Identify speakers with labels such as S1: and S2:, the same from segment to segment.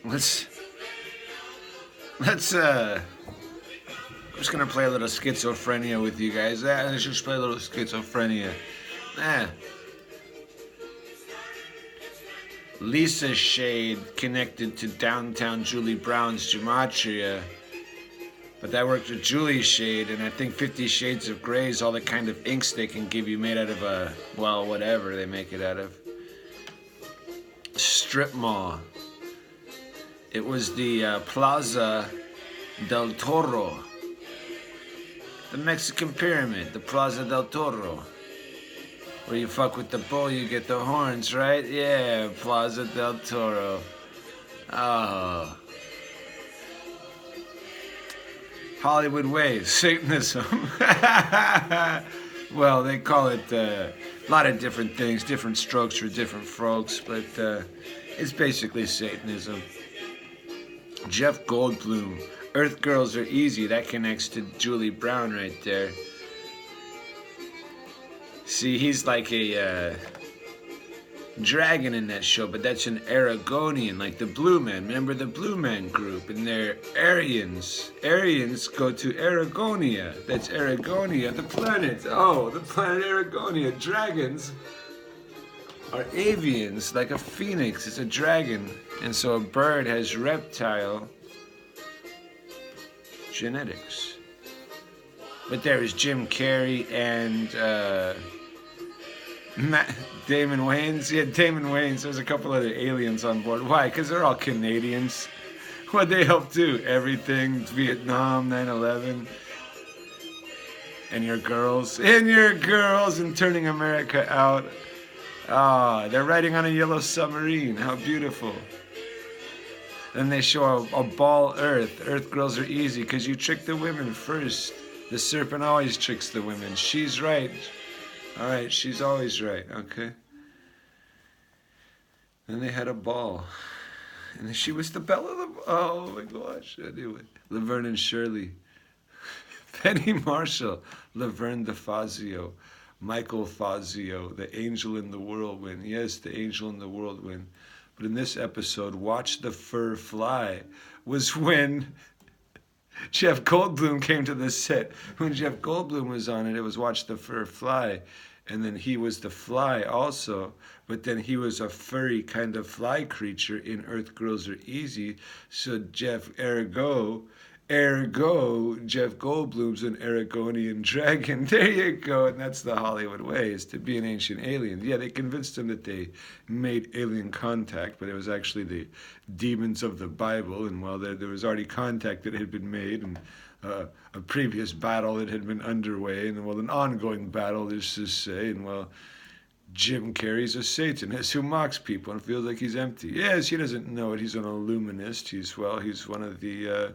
S1: let's I'm just gonna play a little schizophrenia with you guys. Let's just play a little schizophrenia. Ah. Lisa Shade connected to downtown Julie Brown's gematria. But that worked with Julie Shade, and I think 50 Shades of Grey is all the kind of inks they can give you made out of well, whatever they make it out of. Strip mall. It was the Plaza del Toro. The Mexican pyramid, the Plaza del Toro. Where you fuck with the bull, you get the horns, right? Yeah, Plaza del Toro. Oh. Hollywood ways, Satanism. Well, they call it a lot of different things, different strokes for different folks, but it's basically Satanism. Jeff Goldblum, Earth Girls Are Easy, that connects to Julie Brown right there. See, he's like a dragon in that show, but that's an Aragonian, like the Blue Men. Remember the Blue Men group? And they're Aryans. Aryans go to Aragonia. That's Aragonia, the planet. Oh, the planet Aragonia. Dragons are avians, like a phoenix. It's a dragon. And so a bird has reptile genetics. But there is Jim Carrey and Damon Wayans. Yeah, Damon Wayans. There's a couple other aliens on board. Why? Because they're all Canadians. What'd they help do? Everything. Vietnam, 9/11. And your girls. And your girls. And turning America out. Ah, they're riding on a yellow submarine. How beautiful. Then they show a ball Earth. Earth girls are easy because you trick the women first. The serpent always tricks the women. She's right. All right, she's always right, okay? Then they had a ball. And she was the belle of the... Oh, my gosh. Anyway, Laverne and Shirley. Penny Marshall. Laverne DeFazio. Michael Fazio. The angel in the whirlwind. Yes, the angel in the whirlwind. But in this episode, Watch the Fur Fly was when... Jeff Goldblum came to the set. When Jeff Goldblum was on it, it was Watch the Fur Fly. And then he was the fly also. But then he was a furry kind of fly creature in Earth Girls Are Easy. So ergo, Jeff Goldblum's an Aragonian dragon. There you go. And that's the Hollywood way, is to be an ancient alien. Yeah, they convinced him that they made alien contact, but it was actually the demons of the Bible. And well, there was already contact that had been made, and a previous battle that had been underway, and well, an ongoing battle, let's just say, and well, Jim Carrey's a Satanist who mocks people and feels like he's empty. Yes, he doesn't know it. He's an illuminist. He's one of the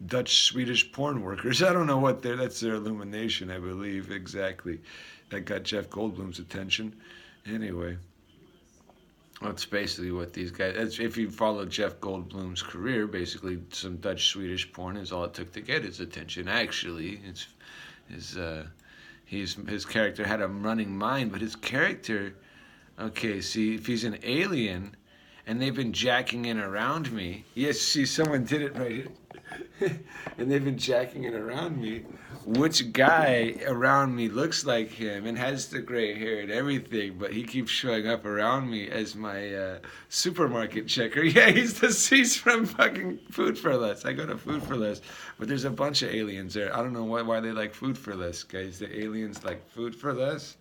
S1: Dutch-Swedish porn workers. I don't know what that's their illumination, I believe, exactly. That got Jeff Goldblum's attention. Anyway, that's basically what these guys... If you follow Jeff Goldblum's career, basically some Dutch-Swedish porn is all it took to get his attention. Actually, his character had a running mind, but his character, okay, see, if he's an alien, and they've been jacking in around me, yes, see, someone did it right here, and they've been jacking it around me, which guy around me looks like him and has the gray hair and everything, but he keeps showing up around me as my supermarket checker. Yeah, he's from fucking Food for Less. I go to Food for Less, but there's a bunch of aliens there. I don't know why they like Food for Less, guys. The aliens like Food for Less.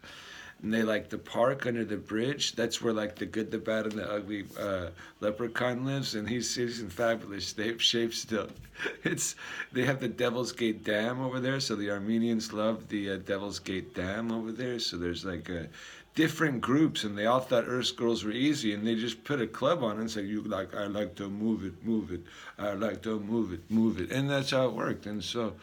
S1: And they like the park under the bridge. That's where like the good, the bad, and the ugly leprechaun lives, and he's in fabulous shape still. They have the Devil's Gate Dam over there, so the Armenians love the Devil's Gate Dam over there. So there's like different groups, and they all thought Earth Girls were easy, and they just put a club on it and said, I like to move it. I like to move it, and that's how it worked. And so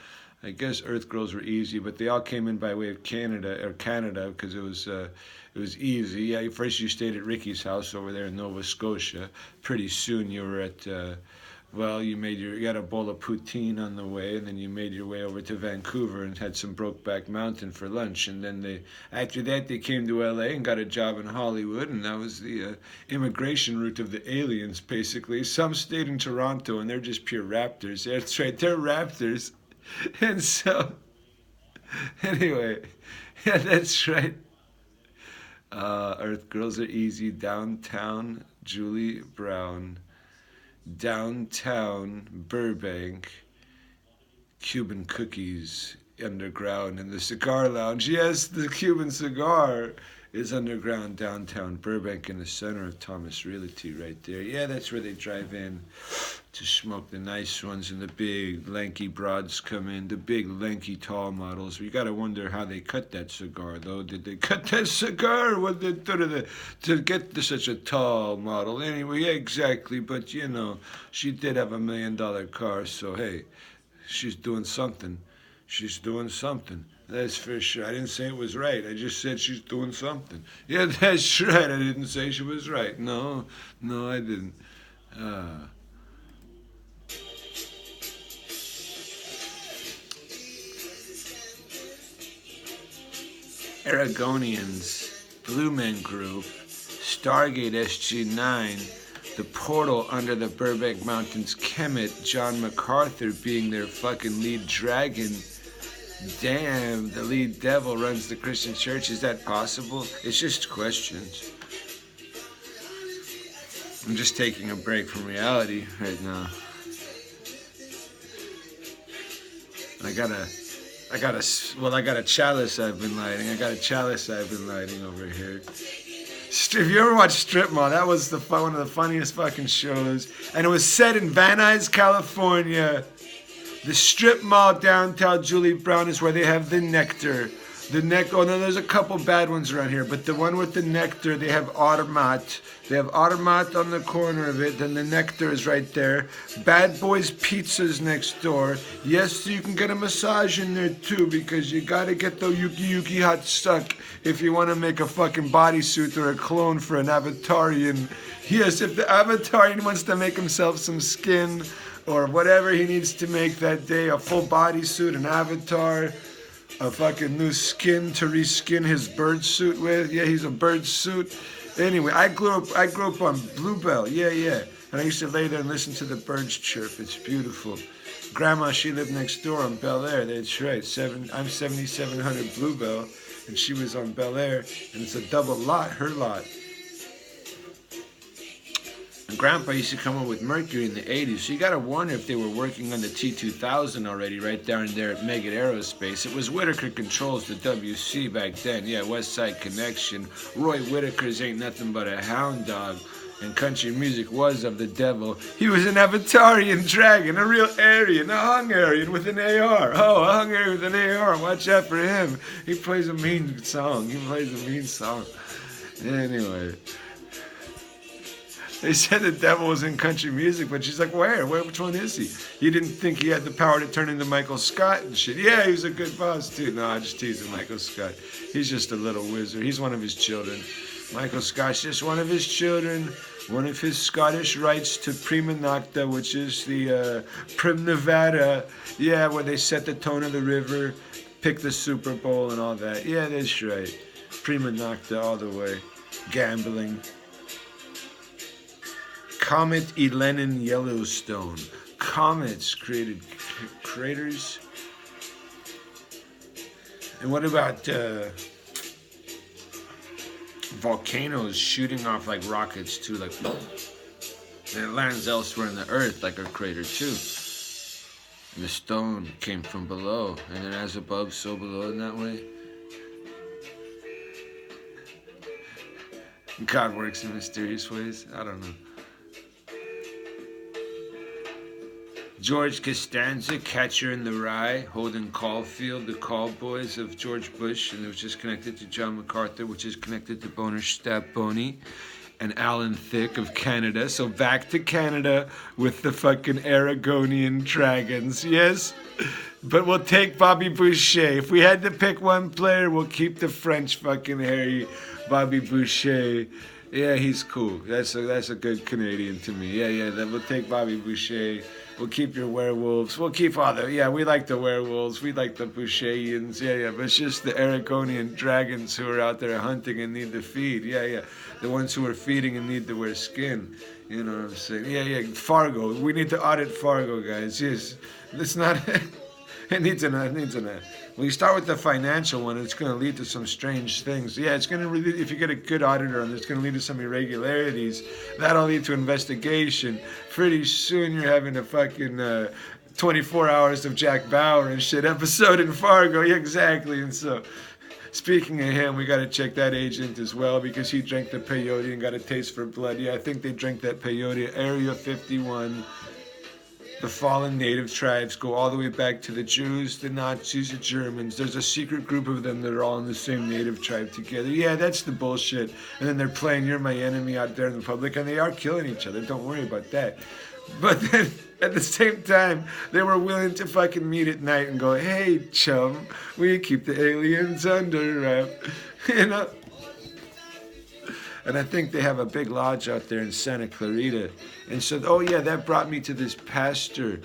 S1: I guess Earth Girls were easy, but they all came in by way of Canada, because it was easy. Yeah, first you stayed at Ricky's house over there in Nova Scotia. Pretty soon you were at Well, you had a bowl of poutine on the way, and then you made your way over to Vancouver and had some Brokeback Mountain for lunch, and then after that, they came to L.A. and got a job in Hollywood, and that was the immigration route of the aliens, basically. Some stayed in Toronto, and they're just pure raptors. That's right, they're raptors, and so anyway, yeah, that's right. Earth Girls Are Easy, Downtown Julie Brown. Downtown Burbank, Cuban cookies underground in the cigar lounge. Yes, the Cuban cigar is underground downtown Burbank in the center of Thomas Realty right there. Yeah, that's where they drive in to smoke the nice ones, and the big lanky broads come in, the big lanky tall models. You gotta wonder how they cut that cigar though. Did they cut that cigar? What did they do to get to such a tall model? Anyway, yeah, exactly. But you know, she did have $1 million car, so hey, she's doing something. She's doing something. That's for sure. I didn't say it was right. I just said she's doing something. Yeah, that's right. I didn't say she was right. No, no, I didn't. Uh, Aragonians, Blue Men Group, Stargate SG-9, the portal under the Burbank Mountains, Kemet, John MacArthur being their fucking lead dragon. Damn, the lead devil runs the Christian church. Is that possible? It's just questions. I'm just taking a break from reality right now. I got a chalice I've been lighting. I got a chalice I've been lighting over here. If you ever watched Strip Mall, that was one of the funniest fucking shows. And it was set in Van Nuys, California. The Strip Mall downtown Julie Brown is where they have the Nectar. Oh no, there's a couple bad ones around here, but the one with the Nectar, they have Automat. They have Automat on the corner of it, then the Nectar is right there. Bad Boys Pizza's next door. Yes, so you can get a massage in there too, because you gotta get the Yuki Yuki hot suck if you want to make a fucking bodysuit or a clone for an Avatarian. Yes, if the Avatarian wants to make himself some skin or whatever he needs to make that day, a full bodysuit, an avatar, a fucking new skin to reskin his bird suit with. Yeah, he's a bird suit. Anyway, I grew up on Bluebell. Yeah. And I used to lay there and listen to the birds chirp. It's beautiful. Grandma, she lived next door on Bel Air. That's right. I'm 7700 Bluebell, and she was on Bel Air, and it's a double lot, her lot. And Grandpa used to come up with Mercury in the 80s, so you gotta wonder if they were working on the T2000 already right down there at Megget Aerospace. It was Whitaker Controls, the WC back then. Yeah, West Side Connection. Roy Whitaker's Ain't Nothing But a Hound Dog. And country music was of the devil. He was an Avatarian dragon, a real Aryan, a Hungarian with an AR. Oh, a Hungarian with an AR. Watch out for him. He plays a mean song. Anyway. They said the devil was in country music, but she's like, where? Which one is he? You didn't think he had the power to turn into Michael Scott and shit. Yeah, he was a good boss, too. No, I'm just teasing Michael Scott. He's just a little wizard. He's one of his children. Michael Scott's just one of his children. One of his Scottish rights to Prima Nocta, which is the Prim Nevada. Yeah, where they set the tone of the river, pick the Super Bowl and all that. Yeah, that's right. Prima Nocta all the way. Gambling. Comet Elenin Yellowstone. Comets created craters. And what about volcanoes shooting off like rockets too, like boom. And it lands elsewhere in the earth like a crater too. And the stone came from below, and then as above, so below in that way. God works in mysterious ways. I don't know. George Costanza, Catcher in the Rye, Holden Caulfield, the Call Boys of George Bush, and it was just connected to John MacArthur, which is connected to Boner Stab Boney, and Alan Thicke of Canada. So back to Canada with the fucking Aragonian dragons, yes? But we'll take Bobby Boucher. If we had to pick one player, we'll keep the French fucking hairy Bobby Boucher. Yeah, he's cool. That's a good Canadian to me. Yeah. Then we'll take Bobby Boucher. We'll keep your werewolves. We'll keep all the. Yeah, we like the werewolves. We like the Boucherians. Yeah. But it's just the Aragonian dragons who are out there hunting and need to feed. Yeah. The ones who are feeding and need to wear skin. You know what I'm saying? Yeah. Fargo. We need to audit Fargo, guys. Yes. It's not. It needs an. Well, you start with the financial one, it's going to lead to some strange things. Yeah, it's going to really, if you get a good auditor on, it's going to lead to some irregularities. That'll lead to investigation. Pretty soon you're having a fucking 24 hours of Jack Bauer and shit episode in Fargo. Yeah, exactly. And so, speaking of him, we got to check that agent as well because he drank the peyote and got a taste for blood. Yeah, I think they drank that peyote. Area 51. The fallen native tribes go all the way back to the Jews, the Nazis, the Germans. There's a secret group of them that are all in the same native tribe together. Yeah, that's the bullshit. And then they're playing "You're my enemy" out there in the public, and they are killing each other. Don't worry about that. But then, at the same time, they were willing to fucking meet at night and go, "Hey, chum, we keep the aliens under wrap." You know? And I think they have a big lodge out there in Santa Clarita. And so, that brought me to this pastor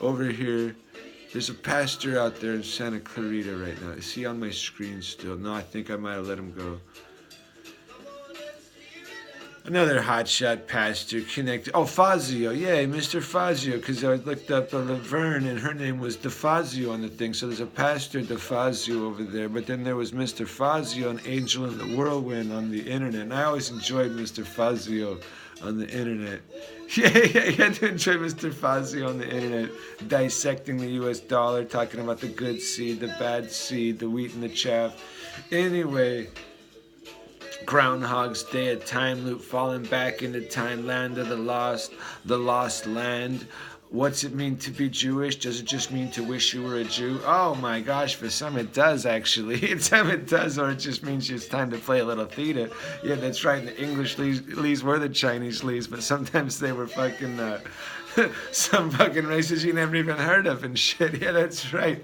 S1: over here. There's a pastor out there in Santa Clarita right now. Is he on my screen still? No, I think I might have let him go. Another hotshot pastor connected. Oh, Fazio. Yeah, Mr. Fazio. Because I looked up Laverne and her name was DeFazio on the thing. So there's a pastor DeFazio over there. But then there was Mr. Fazio, an angel in the whirlwind on the internet. And I always enjoyed Mr. Fazio on the internet. Yeah, you had to enjoy Mr. Fazio on the internet. Dissecting the US dollar, talking about the good seed, the bad seed, the wheat and the chaff. Anyway. Groundhog's Day, a time loop, falling back into time, land of the lost land. What's it mean to be Jewish? Does it just mean to wish you were a Jew? Oh my gosh, for some it does actually. Some it does, or it just means it's time to play a little theater. Yeah, that's right, the English Lees were the Chinese Lees, but sometimes they were fucking, some fucking races you never even heard of and shit. Yeah, that's right.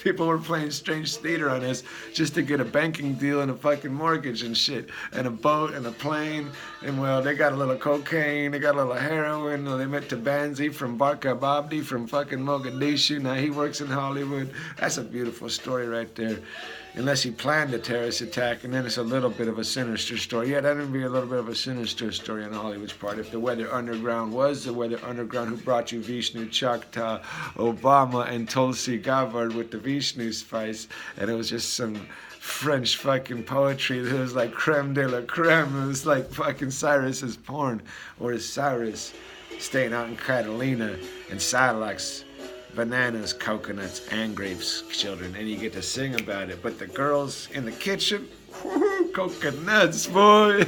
S1: People were playing strange theater on us just to get a banking deal and a fucking mortgage and shit, and a boat and a plane, and well, they got a little cocaine, they got a little heroin, they met Tabanzi from Barca Babdi from fucking Mogadishu, now he works in Hollywood. That's a beautiful story right there. Unless he planned a terrorist attack, and then it's a little bit of a sinister story. Yeah, that would be a little bit of a sinister story on Hollywood's part. If the Weather Underground was the Weather Underground who brought you Vishnu Chakta, Obama, and Tulsi Gabbard with the Vishnu spice, and it was just some French fucking poetry that was like creme de la creme. It was like fucking Cyrus's porn, or Cyrus staying out in Catalina, and Silax. Bananas, coconuts, and grapes, children, and you get to sing about it. But the girls in the kitchen, coconuts, boy,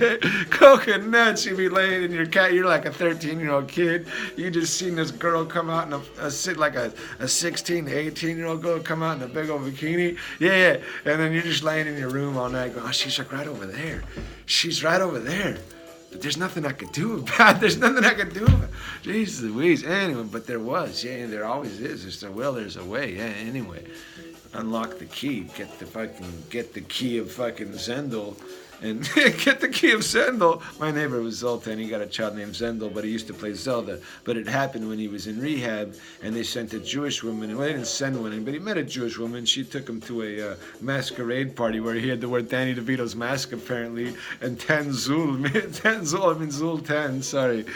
S1: coconuts. You be laying in your cat. You're like a 13-year-old kid. You just seen this girl come out in a 16 to 18-year-old girl come out in a big old bikini. Yeah. And then you're just laying in your room all night going, oh, she's like right over there. She's right over there. But there's nothing I could do about it. There's nothing I could do about it. Jesus Louise. Anyway, but there was. Yeah, there always is. There's a will, there's a way. Yeah, anyway. Unlock the key. Get the key of fucking Zendel. And get the key of Zendel. My neighbor was Zoltan. He got a child named Zendel, but he used to play Zelda. But it happened when he was in rehab, and they sent a Jewish woman. Well, they didn't send one in, but he met a Jewish woman. She took him to a masquerade party where he had to wear Danny DeVito's mask, apparently, and Zoltan, sorry.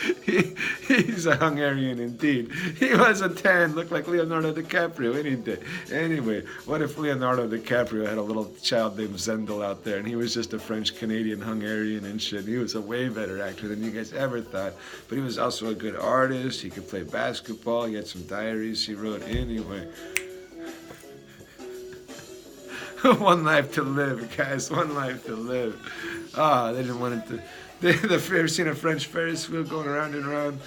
S1: He's a Hungarian indeed. He was a tan, looked like Leonardo DiCaprio any day. Anyway, what if Leonardo DiCaprio had a little child named Zendel out there, and he was just a French Canadian, Hungarian and shit. He was a way better actor than you guys ever thought. But he was also a good artist. He could play basketball. He had some diaries he wrote. Anyway. One life to live, guys. One life to live. They didn't want it to... They've ever seen a French Ferris wheel going around and around?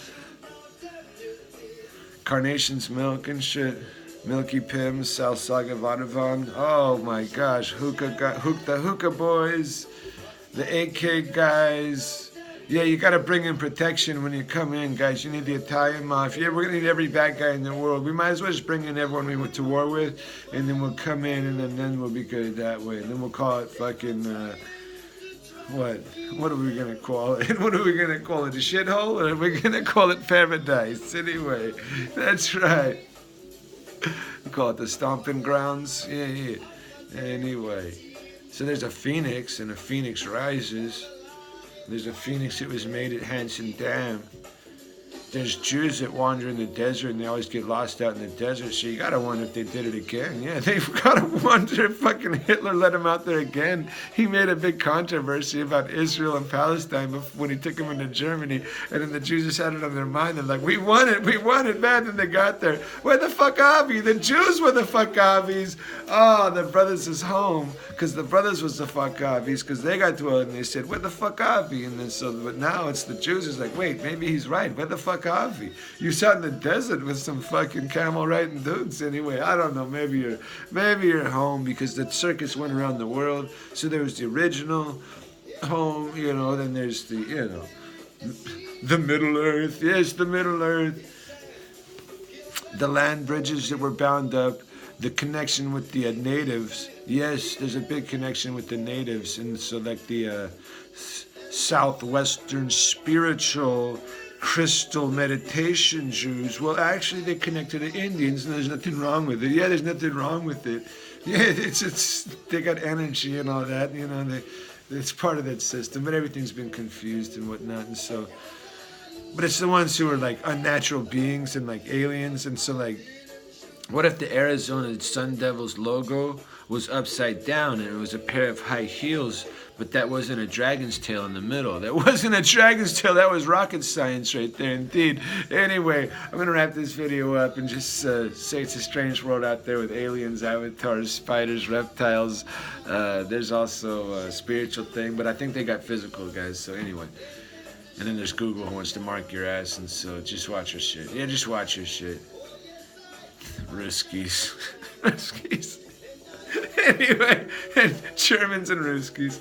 S1: Carnation's milk and shit. Milky Pims, Salsaga Vanavan. Oh my gosh. The hookah boys. The AK guys. Yeah, you got to bring in protection when you come in, guys. You need the Italian mafia. We're going to need every bad guy in the world. We might as well just bring in everyone we went to war with, and then we'll come in, and then we'll be good that way. And then we'll call it fucking, What? What are we gonna call it? What are we gonna call it? A shithole? Or are we gonna call it paradise? Anyway, that's right. We call it the stomping grounds. Yeah, yeah. Anyway, so there's a phoenix, and a phoenix rises. There's a phoenix that was made at Hansen Dam. There's Jews that wander in the desert and they always get lost out in the desert, so you gotta wonder if they did it again. Yeah, they've gotta wonder if fucking Hitler let them out there again. He made a big controversy about Israel and Palestine when he took them into Germany, and then the Jews just had it on their mind. They're like, we won it, man. Then they got there. Where the fuck are we? The Jews were the fuck avies. Oh, the brothers is home, because the brothers was the fuck avies, because they got to it and they said, where the fuck are we? And then but now it's the Jews is like, wait, maybe he's right. Where the fuck coffee. You sat in the desert with some fucking camel riding dudes. Anyway, I don't know. Maybe you're home because the circus went around the world. So there was the original home, then there's the, the Middle Earth. Yes, the Middle Earth. The land bridges that were bound up. The connection with the natives. Yes, there's a big connection with the natives. And so like the southwestern spiritual crystal meditation Jews, well, actually they connect to the Indians, and there's nothing wrong with it. Yeah, there's nothing wrong with it. Yeah, it's they got energy and all that, it's part of that system, but everything's been confused and whatnot, and so, but it's the ones who are like unnatural beings and like aliens, and so like, what if the Arizona Sun Devils logo was upside down and it was a pair of high heels, but that wasn't a dragon's tail in the middle? That wasn't a dragon's tail. That was rocket science right there, indeed. Anyway, I'm going to wrap this video up and just say it's a strange world out there with aliens, avatars, spiders, reptiles. There's also a spiritual thing, but I think they got physical, guys. So anyway. And then there's Google who wants to mark your ass, and so just watch your shit. Yeah, just watch your shit. Ruskies. Ruskies. Anyway, Germans and Ruskies.